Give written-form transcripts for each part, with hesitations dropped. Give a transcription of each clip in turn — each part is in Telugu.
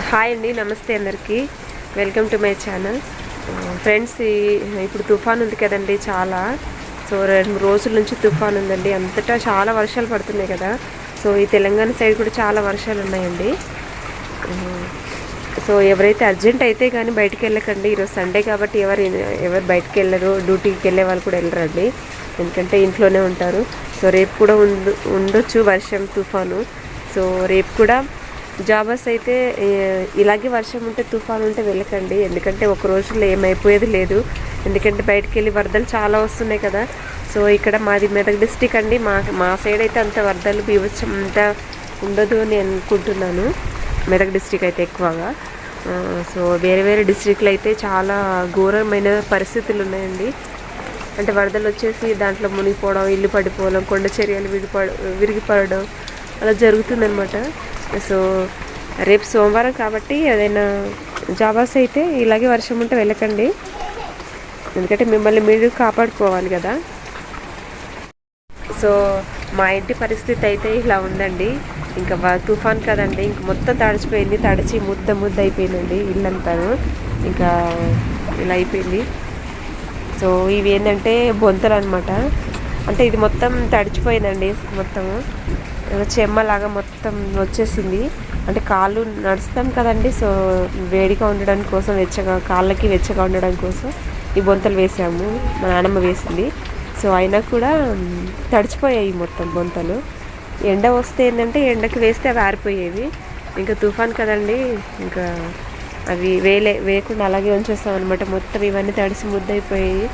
హాయ్ అండి, నమస్తే అందరికీ. Welcome to my channel. Friends, ఇప్పుడు తుఫాన్ ఉంది కదండి చాలా. సో 2 రోజుల నుంచి తుఫాన్ ఉందండి. అంతటా చాలా వర్షాలు పడుతున్నాయి కదా. సో ఈ తెలంగాణ సైడ్ కూడా చాలా వర్షాలు ఉన్నాయండి. సో ఎవరైతే అర్జెంట్ అయితే కానీ బయటికి వెళ్ళకండి. ఈరోజు సండే కాబట్టి ఎవరు బయటికి వెళ్ళరు. డ్యూటీకి వెళ్ళే వాళ్ళు కూడా వెళ్ళరండి, ఎందుకంటే ఇంట్లోనే ఉంటారు. సో రేపు కూడా ఉండొచ్చు వర్షం, తుఫాను. సో రేపు కూడా జాబర్స్ అయితే ఇలాగే వర్షం ఉంటే, తుఫాన్ ఉంటే వెళ్ళకండి, ఎందుకంటే ఒక రోజులో ఏమైపోయేది లేదు. ఎందుకంటే బయటికి వెళ్ళి వరదలు చాలా వస్తున్నాయి కదా. సో ఇక్కడ మాది మెదక్ డిస్టిక్ అండి. మా సైడ్ అయితే అంత వరదలు బీభత్సం అంతా ఉండదు అని అనుకుంటున్నాను. మెదక్ డిస్టిక్ అయితే ఎక్కువగా. సో వేరే డిస్ట్రిక్ట్లు అయితే చాలా ఘోరమైన పరిస్థితులు ఉన్నాయండి. అంటే వరదలు వచ్చేసి దాంట్లో మునిగిపోవడం, ఇల్లు పడిపోవడం, కొండ చర్యలు విరిగిపడడం అలా జరుగుతుందన్నమాట. సో రేపు సోమవారం కాబట్టి ఏదైనా జాబర్స్ అయితే ఇలాగే వర్షం ఉంటే వెళ్ళకండి, ఎందుకంటే మిమ్మల్ని మీరు కాపాడుకోవాలి కదా. సో మా ఇంటి పరిస్థితి అయితే ఇలా ఉందండి. ఇంకా తుఫాన్ కదండి, ఇంక మొత్తం తడిచిపోయింది. తడిచి ముద్ద అయిపోయిందండి ఇల్లంతాను. ఇంకా ఇలా అయిపోయింది. సో ఇవి ఏంటంటే బొంతలు అనమాట. అంటే ఇది మొత్తం తడిచిపోయిందండి, మొత్తము చెమ్మలాగా మొత్తం వచ్చేసింది. అంటే కాళ్ళు నడుస్తాం కదండి, సో వేడిగా ఉండడం కోసం, కాళ్ళకి వెచ్చగా ఉండడం కోసం ఈ బొంతలు వేసాము. మా నాన్నమ్మ వేసింది. సో అయినా కూడా తడిచిపోయాయి మొత్తం బొంతలు. ఎండ వస్తే ఏంటంటే ఎండకి వేస్తే అవి ఆరిపోయేవి. ఇంకా తుఫాన్ కదండి, ఇంకా అవి వేయకుండా అలాగే ఉంచేస్తాం అనమాట. మొత్తం ఇవన్నీ తడిసి ముద్దయిపోయాయి.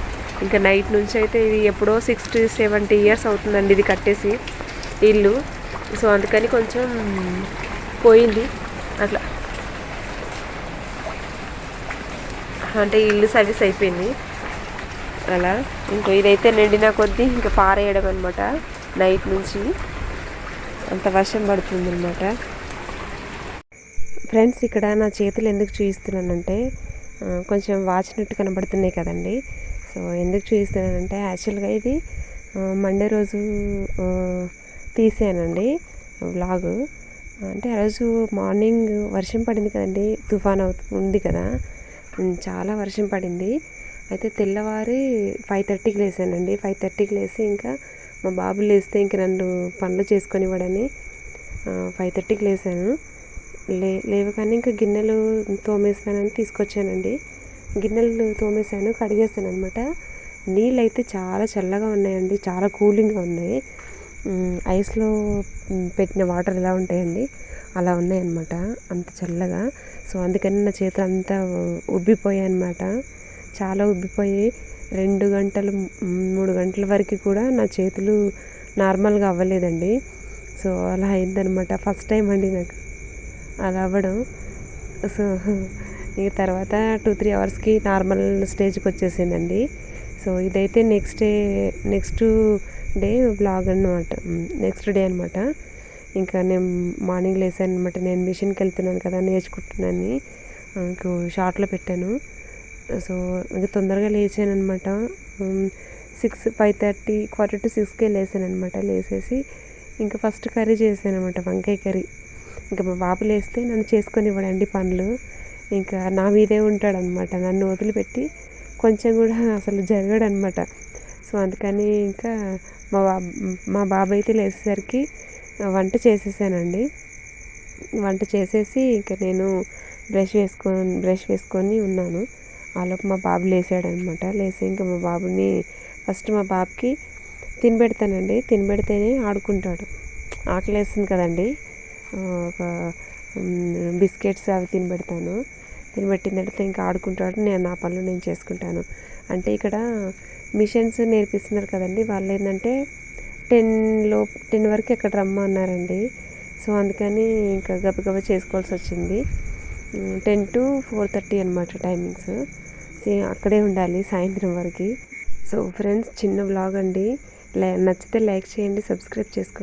ఇంకా నైట్ నుంచి అయితే ఇది ఎప్పుడో 60-70 ఇయర్స్ అవుతుందండి ఇది కట్టేసి ఇల్లు. సో అందుకని కొంచెం పోయింది అట్లా, అంటే ఇల్లు సర్వీస్ అయిపోయింది అలా. ఇంకా ఇదైతే నిండిన కొద్దీ ఇంకా పారేయడం అనమాట. నైట్ నుంచి అంత వర్షం పడుతుంది అనమాట. ఫ్రెండ్స్, ఇక్కడ నా చేతులు ఎందుకు చూపిస్తున్నానంటే కొంచెం వాచినట్టు కనబడుతున్నాయి కదండి. సో ఎందుకు చూపిస్తున్నానంటే యాక్చువల్గా ఇది మండే రోజు తీసానండి వ్లాగు. అంటే ఆ రోజు మార్నింగ్ వర్షం పడింది కదండి, తుఫాన్ ఉంది కదా, చాలా వర్షం పడింది. అయితే తెల్లవారి 5:30కి లేసానండి. 5:30కి లేసి ఇంకా మా బాబు లేస్తే ఇంక నన్ను పనులు చేసుకొని ఇవ్వడని 5:30కి లేసాను. లేవగానే ఇంకా గిన్నెలు తోమేస్తానని తీసుకొచ్చానండి. గిన్నెలు తోమేసాను, కడిగేస్తాను అనమాట. నీళ్ళు అయితే చాలా చల్లగా ఉన్నాయండి, చాలా కూలింగ్గా ఉన్నాయి. ఐస్లో పెట్టిన వాటర్ ఎలా ఉంటాయండి అలా ఉన్నాయన్నమాట, అంత చల్లగా. సో అందుకని నా చేతులు అంతా ఉబ్బిపోయాయి అన్నమాట, చాలా ఉబ్బిపోయి 2 గంటలు 3 గంటల వరకు కూడా నా చేతులు నార్మల్గా అవ్వలేదండి. సో అలా అయిందనమాట. ఫస్ట్ టైం అండి నాకు అలా అవ్వడం. సో ఇక తర్వాత 2-3 అవర్స్కి నార్మల్ స్టేజ్కి వచ్చేసిందండి. సో ఇదైతే నెక్స్ట్ డే బ్లాగ్ అనమాట, నెక్స్ట్ డే అనమాట. ఇంకా నేను మార్నింగ్ లేసాను అనమాట. నేను మిషన్కి వెళ్తున్నాను కదా, నేర్చుకుంటున్నాను, ఇంకో షార్ట్లో పెట్టాను. సో ఇంకా తొందరగా లేచాను అనమాట. 5:30 4:45కే లేసాను అనమాట. లేసేసి ఇంకా ఫస్ట్ కర్రీ చేశాను అనమాట, వంకాయ కర్రీ. ఇంకా మా బాబు లేస్తే నన్ను చేసుకొని ఇవ్వడండి పనులు. ఇంకా నా మీదే ఉంటాడనమాట, నన్ను వదిలిపెట్టి కొంచెం కూడా అసలు జరగడనమాట. సో అందుకని ఇంకా మా బాబు అయితే లేచేసరికి వంట చేసేసానండి. వంట చేసేసి ఇంకా నేను బ్రష్ వేసుకొని ఉన్నాను. ఆలోపు మా బాబు లేసాడనమాట. లేసి ఇంకా ఫస్ట్ మా బాబుకి తినబెడతానండి. తినబెడితేనే ఆడుకుంటాడు. ఆకలి వేస్తుంది కదండి, ఒక బిస్కెట్స్ అవి తినబెడతాను. తినబెట్టిన తర్వాత ఇంకా ఆడుకుంటాడు. నేను నా పనులు నేను చేసుకుంటాను. అంటే ఇక్కడ మిషన్స్ నేర్పిస్తున్నారు కదండి, వాళ్ళు ఏంటంటే 10 వరకు ఎక్కడ రమ్మన్నారండి. సో అందుకని ఇంకా గబగబా చేసుకోవాల్సి వచ్చింది. 10 to 4:30 అనమాట టైమింగ్స్. అక్కడే ఉండాలి సాయంత్రం వరకు. సో ఫ్రెండ్స్, చిన్న వ్లాగ్ అండి. నచ్చితే లైక్ చేయండి, సబ్స్క్రైబ్ చేసుకోండి.